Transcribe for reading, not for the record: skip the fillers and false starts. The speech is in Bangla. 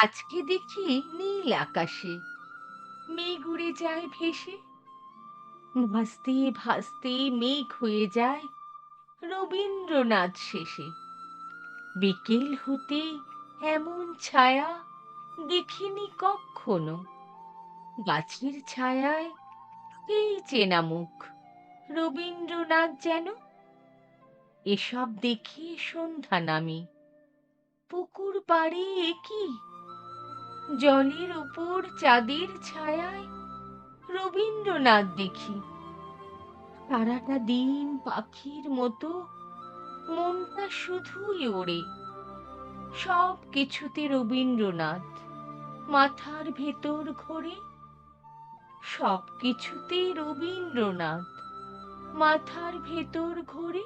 আজকে দেখি নীল আকাশে মেঘ উড়ে যায় ভেসে, ভাসতে ভাসতে মেঘ হয়ে যায় রবীন্দ্রনাথ শেষে। বিকেল হতে এমন ছায়া দেখিনি কখনো, গাছের ছায়ায় এই চেনা মুখ, রবীন্দ্রনাথ যেন। এসব দেখে সন্ধ্যা নামি, পুকুর পাড়ে একি জলের উপর চাঁদের ছায়ায় রবীন্দ্রনাথ দেখি। সারাটা দিন পাখির মতো মনটা শুধুই ওড়ে, সব কিছুতে রবীন্দ্রনাথ মাথার ভেতর ঘোরে। সব কিছুতে রবীন্দ্রনাথ মাথার ভেতর ঘোরে।